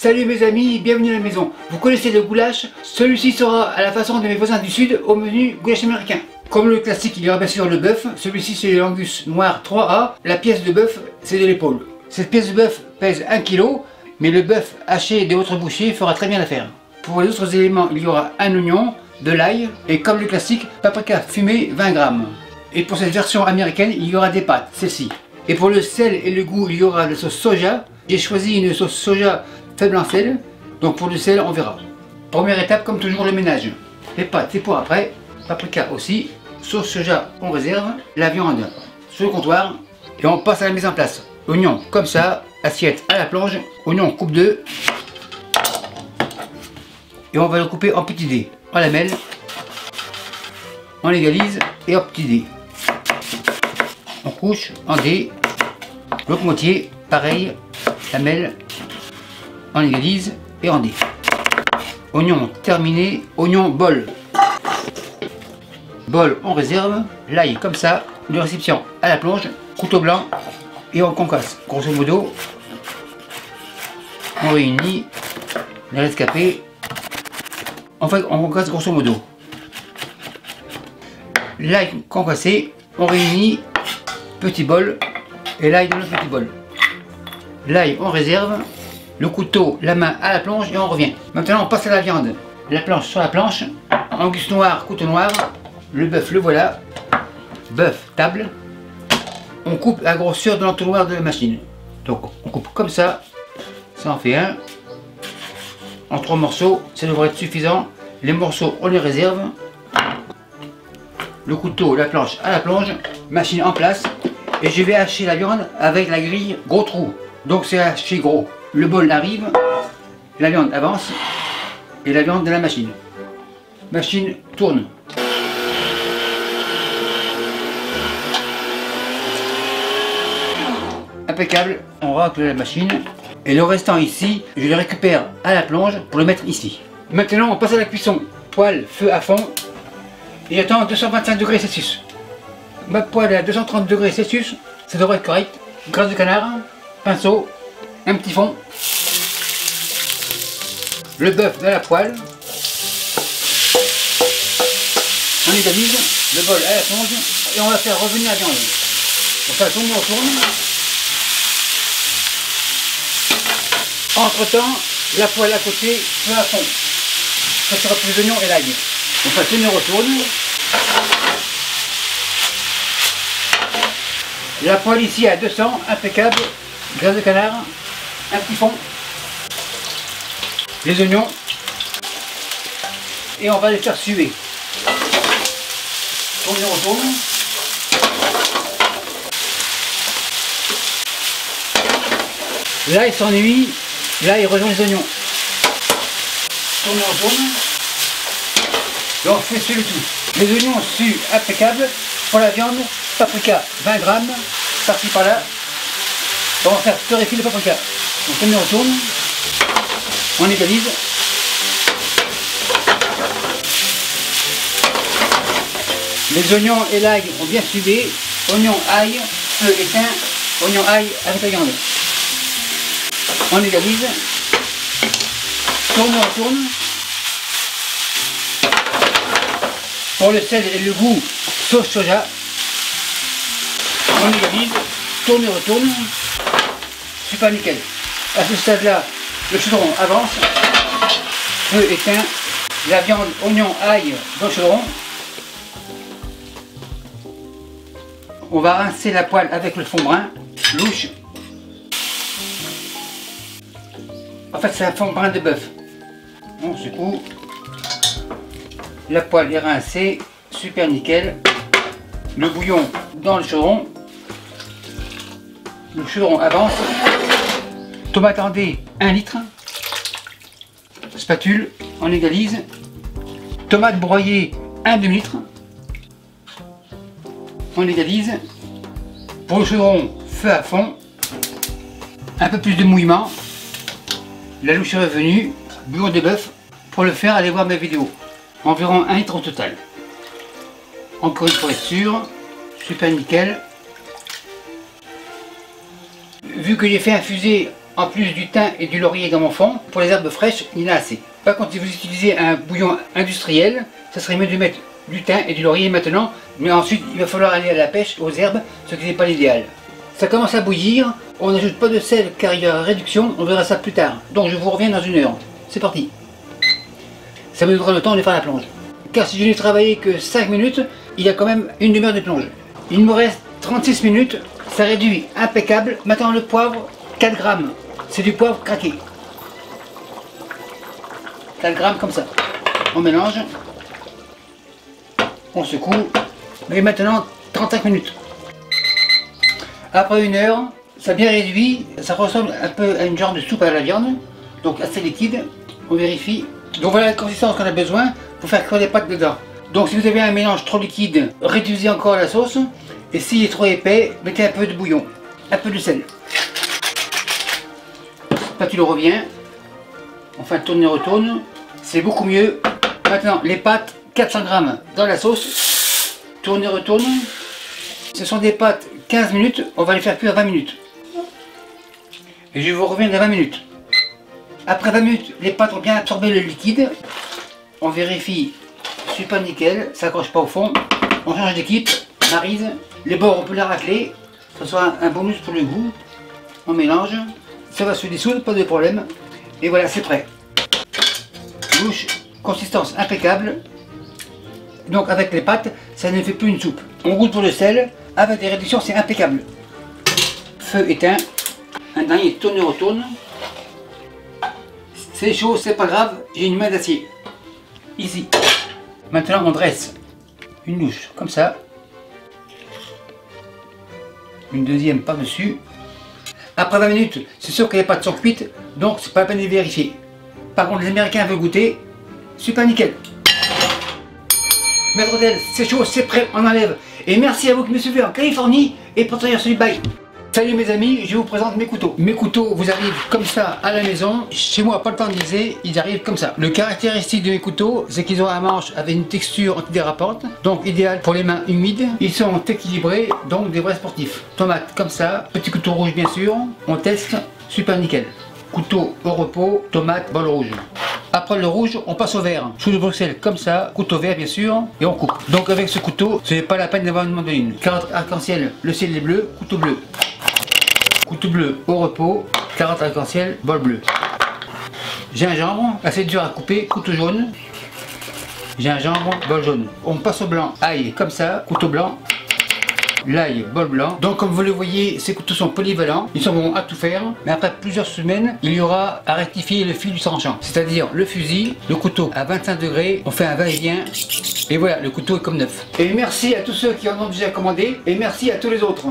Salut mes amis, bienvenue à la maison. Vous connaissez le goulash? Celui-ci sera à la façon de mes voisins du sud au menu goulash américain. Comme le classique, il y aura bien sûr le bœuf. Celui-ci c'est l'angus noir 3A. La pièce de bœuf c'est de l'épaule. Cette pièce de bœuf pèse 1 kg, mais le bœuf haché des autres bouchers fera très bien l'affaire. Pour les autres éléments, il y aura un oignon, de l'ail et comme le classique, paprika fumé 20 g. Et pour cette version américaine, il y aura des pâtes, celle-ci. Et pour le sel et le goût, il y aura de la sauce soja. J'ai choisi une sauce soja faible en sel, donc pour le sel on verra. Première étape, comme toujours, le ménage. Les pâtes c'est pour après, paprika aussi, sauce soja on réserve, la viande sur le comptoir et on passe à la mise en place. Oignon comme ça, assiette à la planche, oignon coupe 2 et on va le couper en petits dés, en lamelles, on l'égalise et en petits dés. On couche en dés, l'autre moitié pareil, lamelles, on égalise et en dés. Oignon terminé, oignon bol. Bol on réserve, l'ail comme ça, de réception à la planche, couteau blanc et on concasse. Grosso modo, on réunit les rescapés. En fait, on concasse grosso modo. L'ail concassé, on réunit petit bol et l'ail dans le petit bol. L'ail on réserve, le couteau, la main à la planche et on revient. Maintenant on passe à la viande. La planche sur la planche, angus noir, couteau noir, le bœuf le voilà, bœuf table. On coupe à grosseur de l'entonnoir de la machine. Donc on coupe comme ça, ça en fait un. En 3 morceaux, ça devrait être suffisant. Les morceaux on les réserve. Le couteau, la planche à la plonge, machine en place. Et je vais hacher la viande avec la grille gros trou. Donc c'est haché gros. Le bol arrive, la viande avance et la viande de la machine. Machine tourne. Impeccable, on racle la machine et le restant ici, je le récupère à la plonge pour le mettre ici. Maintenant on passe à la cuisson. Poêle, feu à fond et j'attends 225 degrés Celsius. Ma poêle est à 230 degrés Celsius, ça devrait être correct. Graisse de canard, pinceau, un petit fond, le bœuf dans la poêle, on égalise, le bol à la plonge et on va faire revenir la viande. On fait tourner, on tourne. Entre temps, la poêle à côté, feu à fond. Ça sera plus d'oignons et l'ail. On fait tourner, on retourne. La poêle ici à 200, impeccable, graisse de canard, un petit fond, les oignons et on va les faire suer. Tourne, on retourne. Là il s'ennuie, là il rejoint les oignons. Tourne, on retourne. Et on fait suer le tout. Les oignons suent impeccable. Pour la viande, paprika 20 g, par-ci par-là. On va faire torréfier le paprika. On tourne, on retourne, on égalise. Les oignons et l'ail ont bien sué. Oignon, ail, feu éteint, oignon, ail avec la viande. On égalise. Tourne, on retourne. Pour le sel et le goût, sauce soja. On égalise, tourne et retourne. Super nickel. À ce stade-là, le chaudron avance. Feu éteint. La viande, oignon, ail dans le chaudron. On va rincer la poêle avec le fond brun, louche. En fait, c'est un fond brun de bœuf. On secoue. La poêle est rincée, super nickel. Le bouillon dans le chaudron. Le chaudron avance. Tomate en dés, 1 litre. Spatule, on égalise. Tomate broyée, 1 demi-litre. On égalise. Pour le chaudron, feu à fond. Un peu plus de mouillement. La louche est revenue. Bouillon de bœuf. Pour le faire, allez voir mes vidéos. Environ 1 litre au total. Encore une fois être sûr, super nickel. Vu que j'ai fait infuser En plus du thym et du laurier dans mon fond, pour les herbes fraîches, il y en a assez. Par contre, si vous utilisez un bouillon industriel, ça serait mieux de mettre du thym et du laurier maintenant, mais ensuite il va falloir aller à la pêche aux herbes, ce qui n'est pas l'idéal. Ça commence à bouillir, on n'ajoute pas de sel car il y aura réduction, on verra ça plus tard. Donc je vous reviens dans 1 heure. C'est parti. Ça me donnera le temps de faire la plonge. Car si je n'ai travaillé que 5 minutes, il y a quand même 1 demi-heure de plonge. Il me reste 36 minutes, ça réduit impeccable. Maintenant le poivre, 4 grammes. C'est du poivre craqué. 4 grammes comme ça. On mélange. On secoue. Et maintenant 35 minutes. Après 1 heure, ça a bien réduit. Ça ressemble un peu à une genre de soupe à la viande. Donc assez liquide. On vérifie. Donc voilà la consistance qu'on a besoin pour faire cuire les pâtes dedans. Donc si vous avez un mélange trop liquide, réduisez encore la sauce. Et s'il est trop épais, mettez un peu de bouillon. Un peu de sel. Spatule revient. Enfin tourne et retourne. C'est beaucoup mieux. Maintenant les pâtes, 400 grammes dans la sauce. Tourne et retourne. Ce sont des pâtes 15 minutes. On va les faire cuire 20 minutes. Et je vous reviens dans 20 minutes. Après 20 minutes, les pâtes ont bien absorbé le liquide. On vérifie. Super nickel. Ça accroche pas au fond. On change d'équipe. Maryse. Les bords on peut les racler. Que ce soit un bonus pour le goût. On mélange. Ça va se dissoudre, pas de problème. Et voilà, c'est prêt. Bouche, consistance impeccable. Donc avec les pâtes, ça ne fait plus une soupe. On goûte pour le sel. Avec des réductions, c'est impeccable. Feu éteint. Un dernier tourne et retourne. C'est chaud, c'est pas grave, j'ai une main d'acier. Ici. Maintenant on dresse une louche comme ça. Une deuxième par-dessus. Après 20 minutes, c'est sûr que les pâtes sont cuites, donc c'est pas la peine de vérifier. Par contre, les Américains veulent goûter, super nickel. Maître d'hôtel, c'est chaud, c'est prêt, on enlève. Et merci à vous qui me suivez en Californie et pour tenir sur le bail. Salut mes amis, je vous présente mes couteaux. Mes couteaux vous arrivent comme ça à la maison. Chez moi, pas le temps de liser, ils arrivent comme ça. Le caractéristique de mes couteaux, c'est qu'ils ont un manche avec une texture antidérapante, donc idéal pour les mains humides. Ils sont équilibrés, donc des vrais sportifs. Tomate comme ça, petit couteau rouge bien sûr. On teste, super nickel. Couteau au repos, tomate, bol rouge. Après le rouge, on passe au vert. Chou de Bruxelles comme ça, couteau vert bien sûr, et on coupe. Donc avec ce couteau, ce n'est pas la peine d'avoir une mandoline. Carotte arc-en-ciel, le ciel est bleu, couteau bleu. Couteau bleu au repos, carotte arc-en-ciel, bol bleu. Gingembre, assez dur à couper, couteau jaune. Gingembre, bol jaune. On passe au blanc, ail comme ça, couteau blanc. L'ail, bol blanc. Donc comme vous le voyez, ces couteaux sont polyvalents, ils sont bons à tout faire. Mais après plusieurs semaines, il y aura à rectifier le fil du tranchant. C'est-à-dire le fusil, le couteau à 25 degrés, on fait un va-et-vient. Et voilà, le couteau est comme neuf. Et merci à tous ceux qui en ont déjà commandé, et merci à tous les autres.